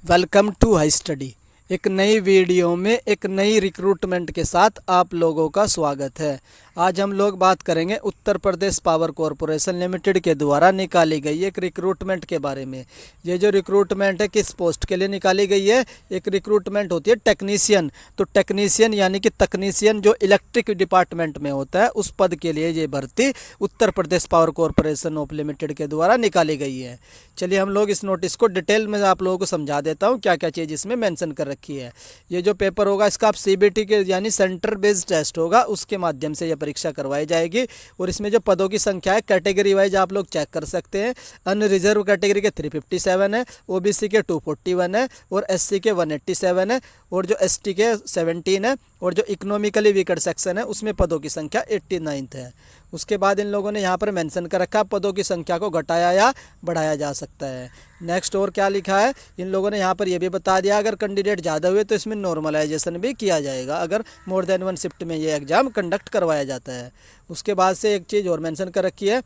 Welcome to high study. एक नई video में एक नई रिक्रूटमेंट के साथ आप लोगों का स्वागत है। आज हम लोग बात करेंगे Uttar Pradesh power corporation limited के द्वारा निकाली गई एक रिक्रूटमेंट के बारे में। ये जो रिक्रूटमेंट है किस पोस्ट के लिए निकाली गई है? एक रिक्रूटमेंट होती है टेक्नीशियन। तो टेक्नीशियन यानी कि तकनीशियन जो इलेक्ट्रिक डिपार्टमेंट में होता है उस पद के लिए ये भर्ती Uttar Pradesh power corporation of limited के द्वारा निकाली गई है। चलिए हम लोग इस नोटिस को डिटेल में आप लोगों को समझा देता हूँ क्या क्या चीज़ इसमें मेंशन कर रखी है। ये जो पेपर होगा इसका आप सीबीटी के यानी सेंटर बेस्ड टेस्ट होगा, उसके माध्यम से यह परीक्षा करवाई जाएगी। और इसमें जो पदों की संख्या है कैटेगरी वाइज आप लोग चेक कर सकते हैं। अन्य रिजर्व कैटेगरी के 357 है, ओबीसी के 241 है और एससी के 187 है और जो एसटी के 17 है और जो इकोनॉमिकली वीकर सेक्शन है उसमें पदों की संख्या 89 है। उसके बाद इन लोगों ने यहाँ पर मेंशन कर रखा है पदों की संख्या को घटाया या बढ़ाया जा सकता है। नेक्स्ट और क्या लिखा है इन लोगों ने यहाँ पर यह भी बता दिया अगर कैंडिडेट ज़्यादा हुए तो इसमें नॉर्मलाइजेशन भी किया जाएगा अगर मोर देन वन शिफ्ट में ये एग्ज़ाम कंडक्ट करवाया जाता है। उसके बाद से एक चीज़ और मेंशन कर रखी है,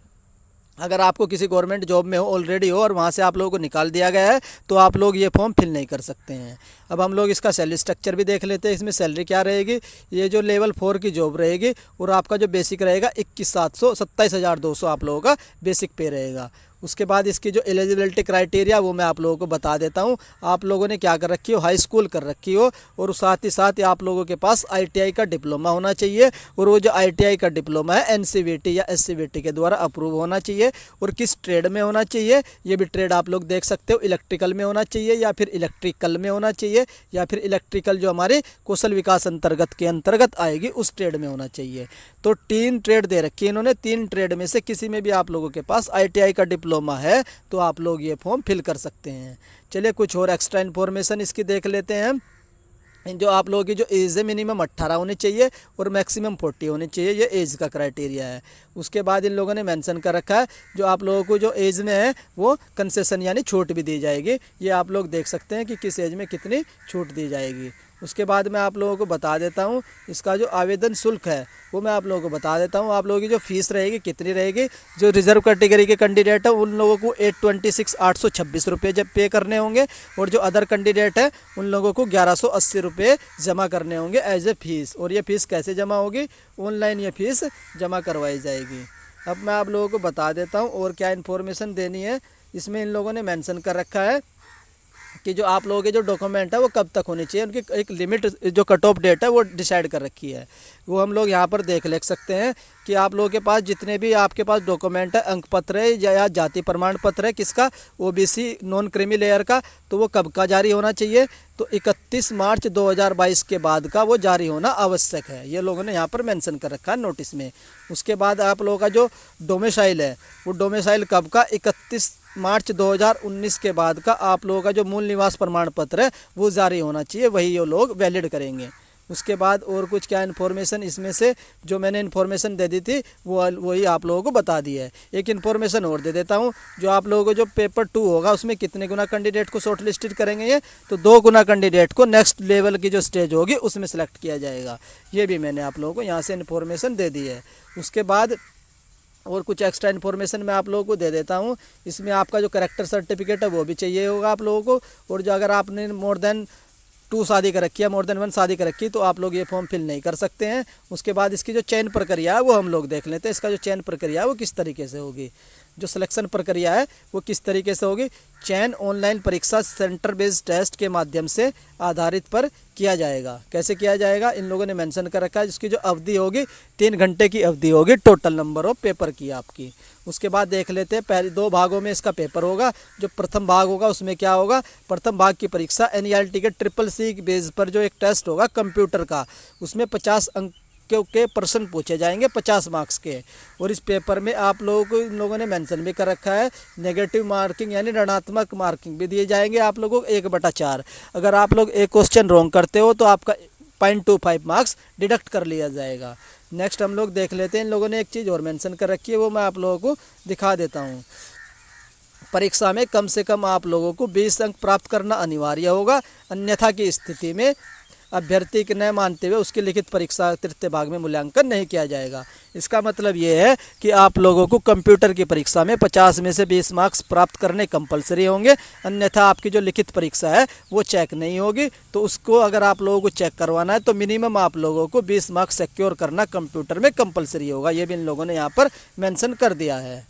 अगर आपको किसी गवर्नमेंट जॉब में हो ऑलरेडी हो और वहाँ से आप लोगों को निकाल दिया गया है तो आप लोग ये फॉर्म फिल नहीं कर सकते हैं। अब हम लोग इसका सैलरी स्ट्रक्चर भी देख लेते हैं। इसमें सैलरी क्या रहेगी? ये जो लेवल 4 की जॉब रहेगी और आपका जो बेसिक रहेगा 21,700 27,200 आप लोगों का बेसिक पे रहेगा। उसके बाद इसकी जो एलिजिबिलिटी क्राइटेरिया वो मैं आप लोगों को बता देता हूँ। आप लोगों ने क्या कर रखी हो, हाई स्कूल कर रखी हो और साथ ही आप लोगों के पास आईटीआई का डिप्लोमा होना चाहिए और वो जो आईटीआई का डिप्लोमा है एनसीवीटी या एससीवीटी के द्वारा अप्रूव होना चाहिए। और किस ट्रेड में होना चाहिए ये भी ट्रेड आप लोग देख सकते हो, इलेक्ट्रिकल में होना चाहिए या फिर इलेक्ट्रिकल में होना चाहिए या फिर इलेक्ट्रिकल जो हमारे कौशल विकास अंतर्गत के अंतर्गत आएगी उस ट्रेड में होना चाहिए। तो 3 ट्रेड दे रखी है इन्होंने, 3 ट्रेड में से किसी में भी आप लोगों के पास आईटीआई का डिप्लोमा है तो आप लोग ये फॉर्म फिल कर सकते हैं। चलिए कुछ और एक्स्ट्रा इन्फॉर्मेशन इसकी देख लेते हैं। जो आप लोगों की जो एज है मिनिमम 18 होनी चाहिए और मैक्सिमम 40 होनी चाहिए, ये एज का क्राइटेरिया है। उसके बाद इन लोगों ने मेंशन कर रखा है जो आप लोगों को जो एज में है वो कंसेशन यानी छूट भी दी जाएगी। ये आप लोग देख सकते हैं कि किस एज में कितनी छूट दी जाएगी। उसके बाद मैं आप लोगों को बता देता हूँ इसका जो आवेदन शुल्क है वो मैं आप लोगों को बता देता हूँ। आप लोगों की जो फीस रहेगी कितनी रहेगी, जो रिजर्व कैटेगरी के कैंडिडेट है उन लोगों को 826 रुपये जब पे करने होंगे और जो अदर कैंडिडेट है उन लोगों को 1180 रुपये जमा करने होंगे एज ए फीस। और ये फ़ीस कैसे जमा होगी? ऑनलाइन ये फ़ीस जमा करवाई जाएगी। अब मैं आप लोगों को बता देता हूँ और क्या इन्फॉर्मेशन देनी है। इसमें इन लोगों ने मेंशन कर रखा है कि जो आप लोगों के जो डॉक्यूमेंट है वो कब तक होनी चाहिए, उनकी एक लिमिट जो कट ऑफ डेट है वो डिसाइड कर रखी है। वो हम लोग यहाँ पर देख सकते हैं कि आप लोगों के पास जितने भी आपके पास डॉक्यूमेंट है, अंक पत्र है या जाति प्रमाण पत्र है किसका, ओबीसी नॉन क्रीमी लेयर का, तो वो कब का जारी होना चाहिए? तो 31 मार्च 2022 के बाद का वो जारी होना आवश्यक है। ये लोगों ने यहाँ पर मेंशन कर रखा है नोटिस में। उसके बाद आप लोगों का जो डोमिसाइल है वो डोमिसाइल कब का, 31 मार्च 2019 के बाद का आप लोगों का जो मूल निवास प्रमाण पत्र है वो जारी होना चाहिए, वही ये लोग वैलिड करेंगे। उसके बाद और कुछ क्या इन्फॉर्मेशन इसमें से जो मैंने इन्फॉर्मेशन दे दी थी वो वही आप लोगों को बता दी है। एक इन्फॉर्मेशन और दे देता हूँ, जो आप लोगों को जो पेपर 2 होगा उसमें कितने गुना कैंडिडेट को शॉर्ट लिस्टेड करेंगे ये, तो 2 गुना कैंडिडेट को नेक्स्ट लेवल की जो स्टेज होगी उसमें सेलेक्ट किया जाएगा। ये भी मैंने आप लोगों को यहाँ से इन्फॉर्मेशन दे दी है। उसके बाद और कुछ एक्स्ट्रा इन्फॉर्मेशन मैं आप लोगों को दे देता हूँ। इसमें आपका जो करेक्टर सर्टिफिकेट है वो भी चाहिए होगा आप लोगों को। और जो अगर आपने मोर देन 2 शादी कर रखी है, मोर देन 1 शादी कर रखी, तो आप लोग ये फॉर्म फिल नहीं कर सकते हैं। उसके बाद इसकी जो चयन प्रक्रिया है वो हम लोग देख लेते हैं। इसका जो चयन प्रक्रिया है वो किस तरीके से होगी, जो सिलेक्शन प्रक्रिया है वो किस तरीके से होगी। चयन ऑनलाइन परीक्षा सेंटर बेस्ड टेस्ट के माध्यम से आधारित पर किया जाएगा। कैसे किया जाएगा इन लोगों ने मेंशन कर रखा है। जिसकी जो अवधि होगी 3 घंटे की अवधि होगी टोटल नंबर ऑफ पेपर की आपकी। उसके बाद देख लेते हैं पहले 2 भागों में इसका पेपर होगा। जो प्रथम भाग होगा उसमें क्या होगा, प्रथम भाग की परीक्षा एनईआरटी के CCC बेस पर जो एक टेस्ट होगा कंप्यूटर का, उसमें 50 अंक के प्रश्न पूछे जाएंगे 50 मार्क्स के। और इस पेपर में आप लोगों को इन लोगों ने मेंशन भी कर रखा है नेगेटिव मार्किंग यानी ऋणात्मक मार्किंग भी दिए जाएंगे आप लोगों को 1/4। अगर आप लोग एक क्वेश्चन रॉन्ग करते हो तो आपका 0.25 मार्क्स डिडक्ट कर लिया जाएगा। नेक्स्ट हम लोग देख लेते हैं, इन लोगों ने एक चीज़ और मेंशन कर रखी है वो मैं आप लोगों को दिखा देता हूँ। परीक्षा में कम से कम आप लोगों को 20 अंक प्राप्त करना अनिवार्य होगा, अन्यथा की स्थिति में अभ्यर्थी के न मानते हुए उसकी लिखित परीक्षा तृतीय भाग में मूल्यांकन नहीं किया जाएगा। इसका मतलब ये है कि आप लोगों को कंप्यूटर की परीक्षा में 50 में से 20 मार्क्स प्राप्त करने कंपलसरी होंगे, अन्यथा आपकी जो लिखित परीक्षा है वो चेक नहीं होगी। तो उसको अगर आप लोगों को चेक करवाना है तो मिनिमम आप लोगों को 20 मार्क्स सिक्योर करना कंप्यूटर में कंपलसरी होगा। ये भी इन लोगों ने यहाँ पर मेंशन कर दिया है।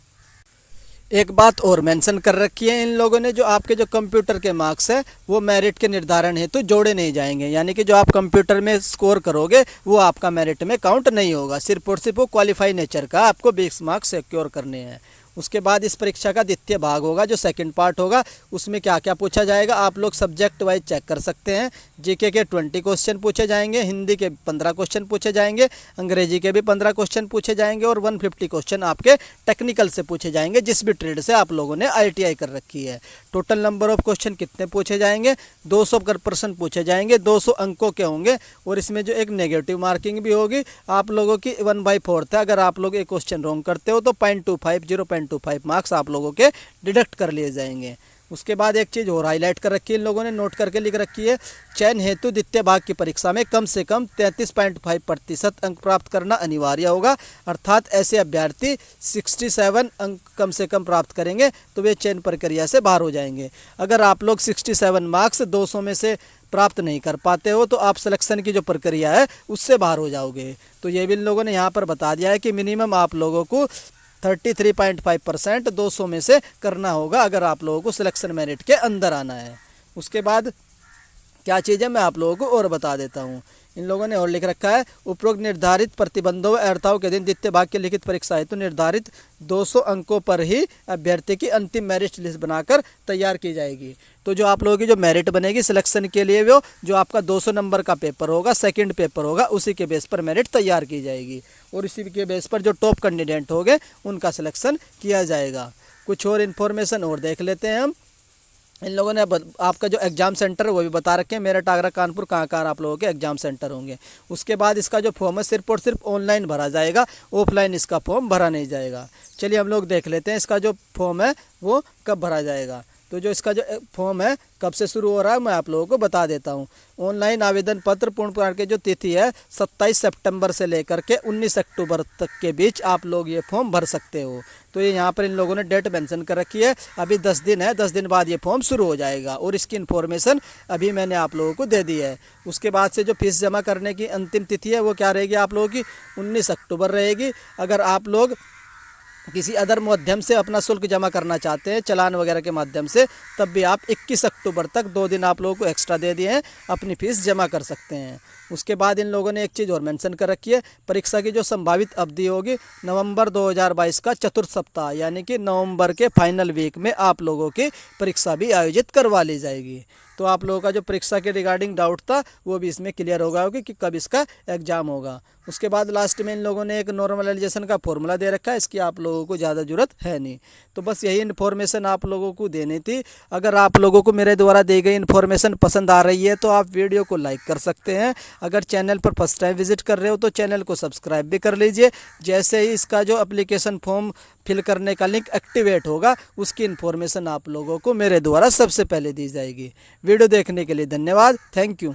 एक बात और मेंशन कर रखी है इन लोगों ने, जो आपके जो कंप्यूटर के मार्क्स है वो मेरिट के निर्धारण हेतु जोड़े नहीं जाएंगे, यानी कि जो आप कंप्यूटर में स्कोर करोगे वो आपका मेरिट में काउंट नहीं होगा। सिर्फ और सिर्फ वो क्वालिफाई नेचर का आपको 20 मार्क्स सिक्योर करने हैं। उसके बाद इस परीक्षा का द्वितीय भाग होगा, जो सेकंड पार्ट होगा, उसमें क्या क्या पूछा जाएगा आप लोग सब्जेक्ट वाइज चेक कर सकते हैं। जीके के 20 क्वेश्चन पूछे जाएंगे, हिंदी के 15 क्वेश्चन पूछे जाएंगे, अंग्रेजी के भी 15 क्वेश्चन पूछे जाएंगे और 150 क्वेश्चन आपके टेक्निकल से पूछे जाएंगे, जिस भी ट्रेड से आप लोगों ने ITI कर रखी है। टोटल नंबर ऑफ क्वेश्चन कितने पूछे जाएंगे? 200% पूछे जाएंगे, 200 अंकों के होंगे और इसमें जो एक नेगेटिव मार्किंग भी होगी आप लोगों की 1/4 है। अगर आप लोग एक क्वेश्चन रॉन्ग करते हो तो 0.25 मार्क्स आप लोगों के डिडक्ट कर लिए जाएंगे। उसके बाद एक चीज़ और हाईलाइट कर रखी है इन लोगों ने, नोट करके लिख रखी है, चयन हेतु द्वितीय भाग की परीक्षा में कम से कम 33.5% अंक प्राप्त करना अनिवार्य होगा। अर्थात ऐसे अभ्यर्थी 67 अंक कम से कम प्राप्त करेंगे तो वे चयन प्रक्रिया से बाहर हो जाएंगे। अगर आप लोग 67 मार्क्स 200 में से प्राप्त नहीं कर पाते हो तो आप सिलेक्शन की जो प्रक्रिया है उससे बाहर हो जाओगे। तो ये भी इन लोगों ने यहाँ पर बता दिया है कि मिनिमम आप लोगों को 33.5% 200 में से करना होगा अगर आप लोगों को सिलेक्शन मेरिट के अंदर आना है। उसके बाद क्या चीज़ है मैं आप लोगों को और बता देता हूँ। इन लोगों ने और लिख रखा है, उपरोक्त निर्धारित प्रतिबंधों व अर्हताओं के दिन द्वितीय भाग की लिखित परीक्षा हेतु निर्धारित 200 अंकों पर ही अभ्यर्थी की अंतिम मेरिट लिस्ट बनाकर तैयार की जाएगी। तो जो आप लोगों की जो मेरिट बनेगी सिलेक्शन के लिए, वो जो आपका 200 नंबर का पेपर होगा, सेकंड पेपर होगा, उसी के बेस पर मेरिट तैयार की जाएगी और इसी के बेस पर जो टॉप कैंडिडेट होंगे उनका सिलेक्शन किया जाएगा। कुछ और इन्फॉर्मेशन और देख लेते हैं हम। इन लोगों ने आपका जो एग्ज़ाम सेंटर है वो भी बता रखे हैं, मेरठ, आगरा, कानपुर, कहाँ आप लोगों के एग्ज़ाम सेंटर होंगे। उसके बाद इसका जो फॉर्म है सिर्फ और सिर्फ ऑनलाइन भरा जाएगा, ऑफलाइन इसका फॉर्म भरा नहीं जाएगा। चलिए हम लोग देख लेते हैं इसका जो फॉर्म है वो कब भरा जाएगा। तो जो इसका जो फॉर्म है कब से शुरू हो रहा है मैं आप लोगों को बता देता हूँ। ऑनलाइन आवेदन पत्र पूर्ण करने की जो तिथि है 27 सितंबर से लेकर के 19 अक्टूबर तक के बीच आप लोग ये फॉर्म भर सकते हो। तो ये यहाँ पर इन लोगों ने डेट मेंशन कर रखी है, अभी 10 दिन है, 10 दिन बाद ये फॉर्म शुरू हो जाएगा और इसकी इन्फॉर्मेशन अभी मैंने आप लोगों को दे दी है। उसके बाद से जो फीस जमा करने की अंतिम तिथि है वो क्या रहेगी आप लोगों की 19 अक्टूबर रहेगी। अगर आप लोग किसी अदर माध्यम से अपना शुल्क जमा करना चाहते हैं, चालान वगैरह के माध्यम से, तब भी आप 21 अक्टूबर तक 2 दिन आप लोगों को एक्स्ट्रा दे दिए हैं, अपनी फ़ीस जमा कर सकते हैं। उसके बाद इन लोगों ने एक चीज़ और मेंशन कर रखी है, परीक्षा की जो संभावित अवधि होगी नवंबर 2022 का चतुर्थ सप्ताह यानी कि नवंबर के फाइनल वीक में आप लोगों की परीक्षा भी आयोजित करवा ली जाएगी। तो आप लोगों का जो परीक्षा के रिगार्डिंग डाउट था वो भी इसमें क्लियर होगा कि कब इसका एग्ज़ाम होगा। उसके बाद लास्ट में इन लोगों ने एक नॉर्मलाइजेशन का फॉर्मूला दे रखा है, इसकी आप लोगों को ज़्यादा ज़रूरत है नहीं। तो बस यही इन्फॉर्मेशन आप लोगों को देनी थी। अगर आप लोगों को मेरे द्वारा दी गई इन्फॉर्मेशन पसंद आ रही है तो आप वीडियो को लाइक कर सकते हैं। अगर चैनल पर फर्स्ट टाइम विजिट कर रहे हो तो चैनल को सब्सक्राइब भी कर लीजिए। जैसे ही इसका जो एप्लीकेशन फॉर्म फिल करने का लिंक एक्टिवेट होगा उसकी इन्फॉर्मेशन आप लोगों को मेरे द्वारा सबसे पहले दी जाएगी। वीडियो देखने के लिए धन्यवाद। Thank you.